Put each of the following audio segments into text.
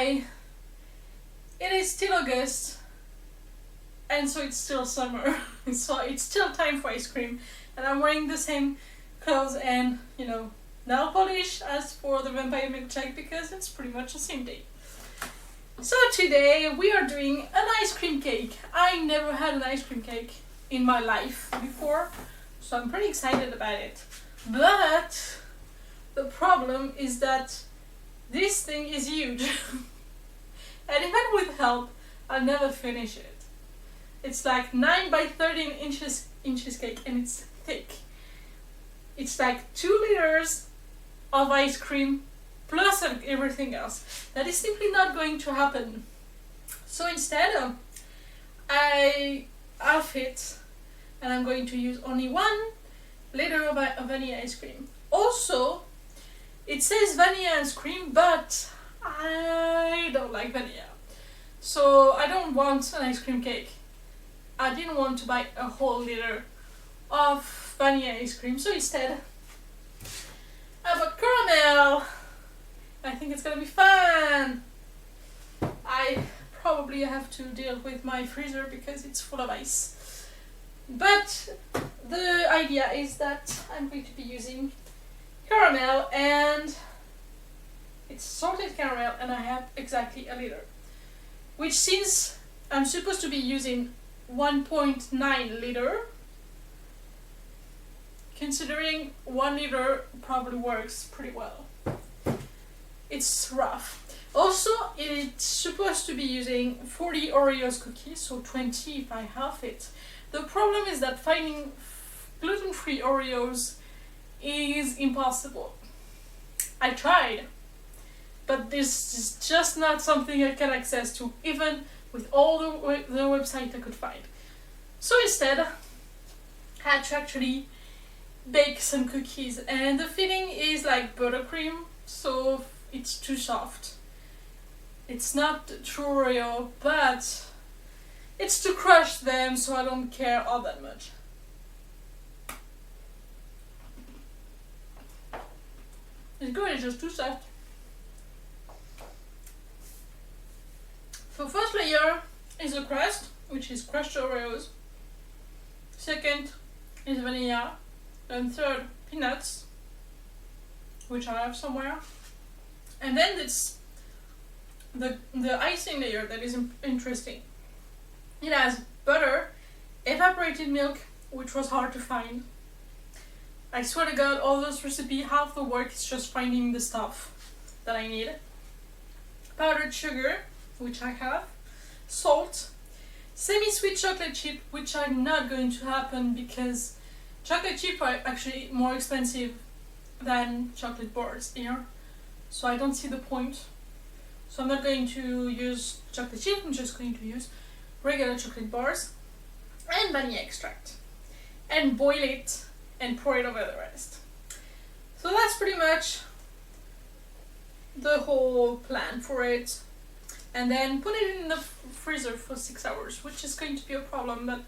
why it is still August, and so it's still summer, so it's still time for ice cream, and I'm wearing the same clothes and, you know, nail polish as for the vampire milkshake because it's pretty much the same day. So today we are doing an ice cream cake. I never had an ice cream cake in my life before, so I'm pretty excited about it. But the problem is that this thing is huge. And even with help, I'll never finish it. It's like 9 by 13 inches cake, and it's thick. It's like 2 liters of ice cream plus everything else. That is simply not going to happen. So instead, I half it, and I'm going to use only 1 liter of vanilla ice cream. Also, it says vanilla ice cream, but I don't like vanilla. So I don't want an ice cream cake. I didn't want to buy a whole liter of vanilla ice cream, so instead I bought caramel. I think it's gonna be fun. I probably have to deal with my freezer because it's full of ice. But the idea is that I'm going to be using caramel, and it's salted caramel, and I have exactly a liter. Which, since I'm supposed to be using 1.9 liter, considering 1 liter probably works pretty well. It's rough. Also, it's supposed to be using 40 Oreos cookies, so 20 if I half it. The problem is that finding gluten-free Oreos is impossible. I tried, but this is just not something I can access to, even with all the website I could find. So instead, I had to actually bake some cookies, and the filling is like buttercream, so it's too soft. It's not true Oreo, but it's to crush them, so I don't care all that much. It's good, it's just too soft. So first layer is the crust, which is crushed Oreos. Second is vanilla. And third, peanuts, which I have somewhere. And then it's the icing layer that is interesting. It has butter, evaporated milk, which was hard to find. I swear to God, all those recipes, half the work is just finding the stuff that I need. Powdered sugar, which I have. Salt. Semi-sweet chocolate chip, which are not going to happen because chocolate chip are actually more expensive than chocolate bars here. So I don't see the point. So I'm not going to use chocolate chip, I'm just going to use regular chocolate bars and vanilla extract. And boil it and pour it over the rest. So that's pretty much the whole plan for it. And then put it in the freezer for 6 hours, which is going to be a problem, but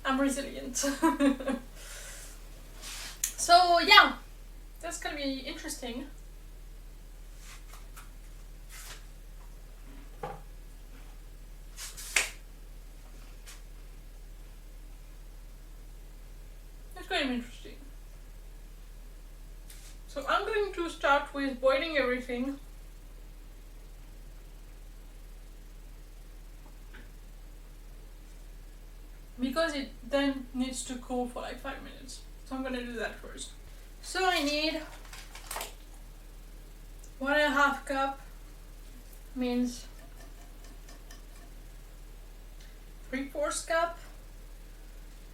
I'm resilient. So yeah, that's gonna be interesting. It's going to be interesting. So I'm going to start with boiling everything. Because it then needs to cool for like 5 minutes. So I'm gonna do that first. So I need 1.5 cup, means 3/4 cup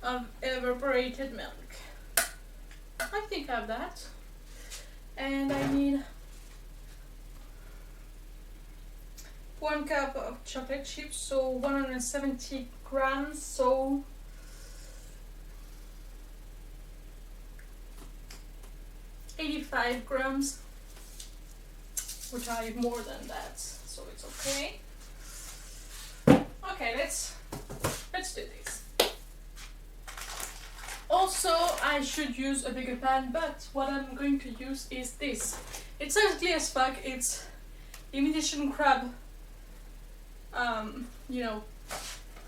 of evaporated milk. I think I have that. And I need 1 cup of chocolate chips, so 170 grams, so 85 grams, which I have more than that, so it's okay. Okay, let's do this. Also, I should use a bigger pan, but what I'm going to use is this. It's ugly as fuck. It's imitation crab you know,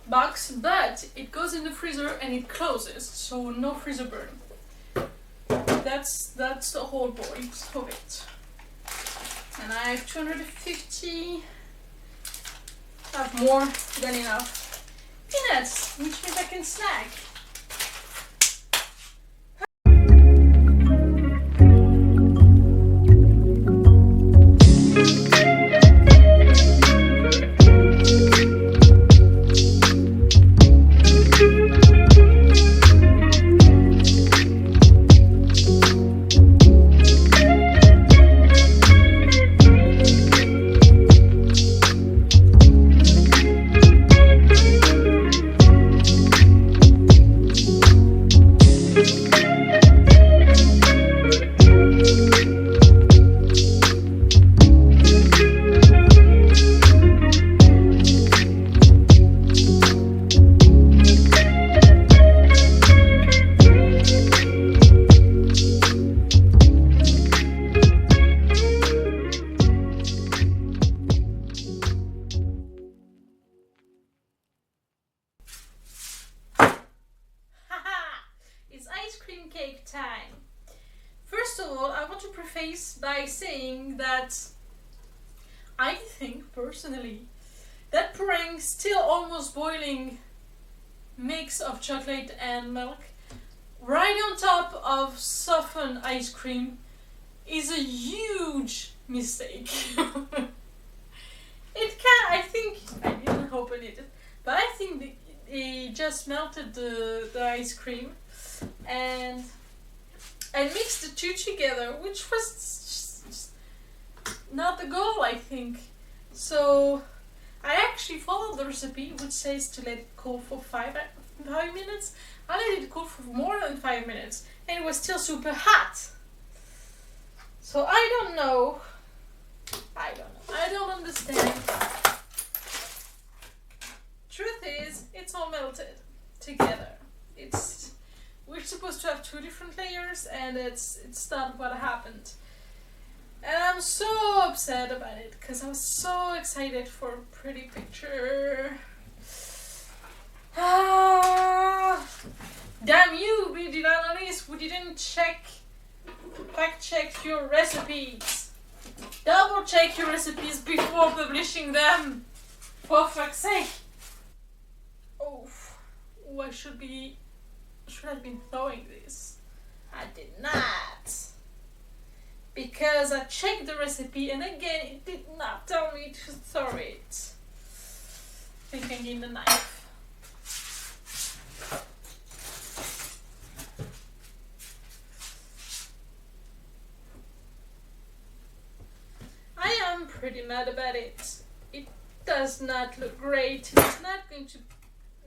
box, but it goes in the freezer and it closes, so no freezer burn. That's the whole point of it. And I have 250. I have more than enough peanuts, which means I can snack. Cake time. First of all, I want to preface by saying that I think personally that pouring still almost boiling mix of chocolate and milk right on top of softened ice cream is a huge mistake. I think, I didn't open it, but I think they just melted the ice cream and mixed the two together, which was just not the goal, I think. So I actually followed the recipe, which says to let it cool for 5 minutes. I let it cool for more than 5 minutes, and it was still super hot. So I don't know. I don't understand. Truth is, it's all melted together. We're supposed to have 2 different layers, and it's not what happened. And I'm so upset about it because I was so excited for a pretty picture. Damn you, beauty analysts, who didn't fact check your recipes. Double check your recipes before publishing them. For fuck's sake. Oh, I should have been throwing this. I did not. Because I checked the recipe and again it did not tell me to throw it. I think I need a knife. I am pretty mad about it. It does not look great. It's not going to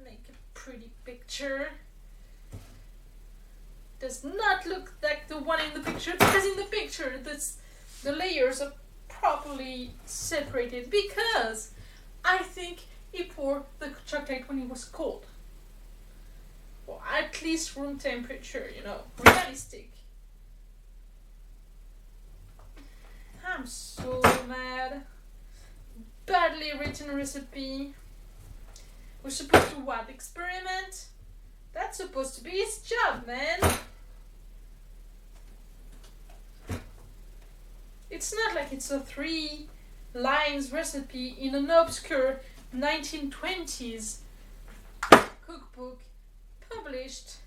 make a pretty picture. Does not look like the one in the picture, because in the picture the layers are properly separated, because I think he poured the chocolate when it was cold, or at least room temperature, realistic. I'm so mad. Badly written recipe. We're supposed to what? Experiment? That's supposed to be his job, man. It's not like it's a 3 lines recipe in an obscure 1920s cookbook published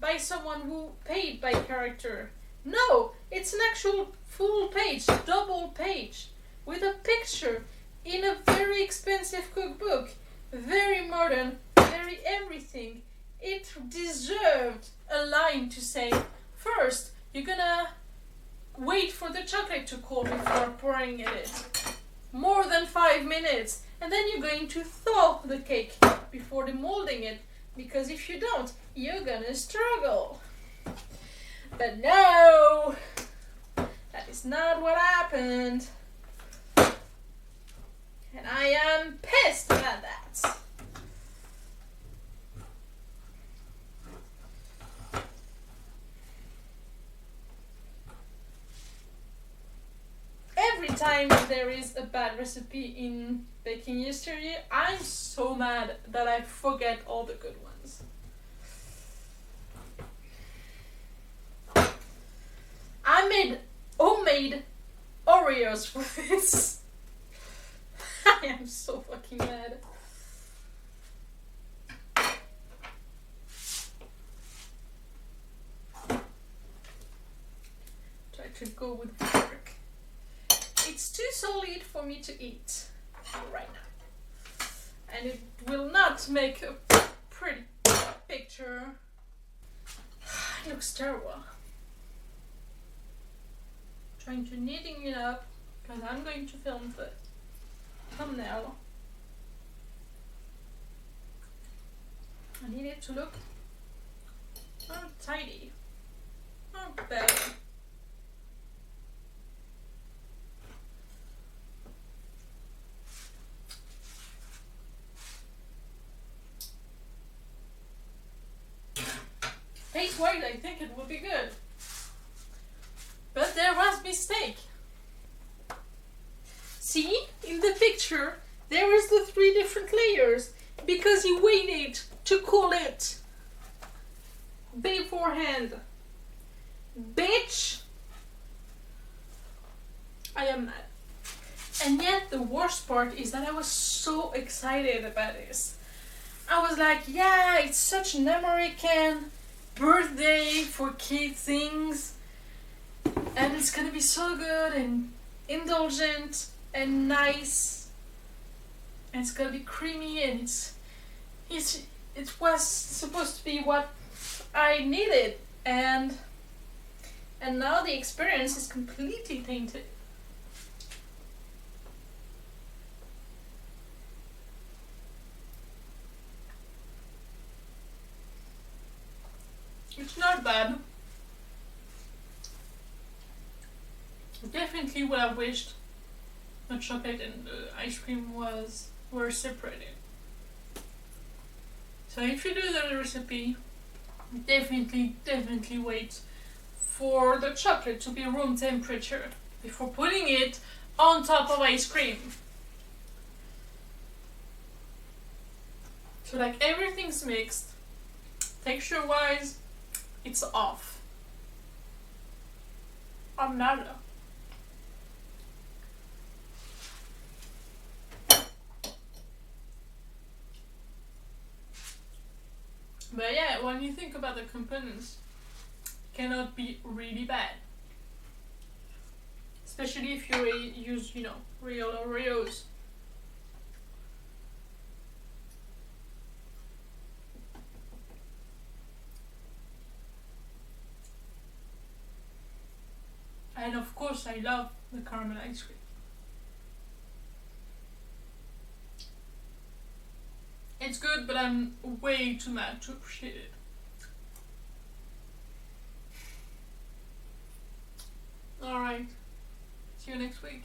by someone who paid by character. No, it's an actual full page, double page, with a picture in a very expensive cookbook. Very modern, very everything. It deserved a line to say, first, you're gonna wait for the chocolate to cool before pouring it. More than 5 minutes. And then you're going to thaw the cake before demolding it, because if you don't, you're gonna struggle. But no, that is not what happened. And I am pissed about that. Every time there is a bad recipe in Baking Yesteryear, I'm so mad that I forget all the good ones. I made homemade Oreos for this. I am so fucking mad. Try to go with fork. It's too solid for me to eat right now. And it will not make a pretty picture. It looks terrible. Trying to kneading it up because I'm going to film the thumbnail. I need it to look tidy. Better. Taste-wise, I think it will be good. But there was mistake. See, in the picture, there is the 3 different layers because he waited to cool it beforehand. Bitch! I am mad. And yet the worst part is that I was so excited about this. I was like, yeah, it's such an American birthday for kid things. And it's gonna be so good and indulgent and nice. And it's gonna be creamy and it was supposed to be what I needed, and now the experience is completely tainted. It's not bad. Definitely would have wished the chocolate and the ice cream were separated. So if you do the recipe, definitely wait for the chocolate to be room temperature before putting it on top of ice cream. So like everything's mixed, texture wise, it's off. I'm nada. But yeah, when you think about the components, it cannot be really bad. Especially if you use, real Oreos. And of course I love the caramel ice cream. It's good, but I'm way too mad to appreciate it. Alright, see you next week.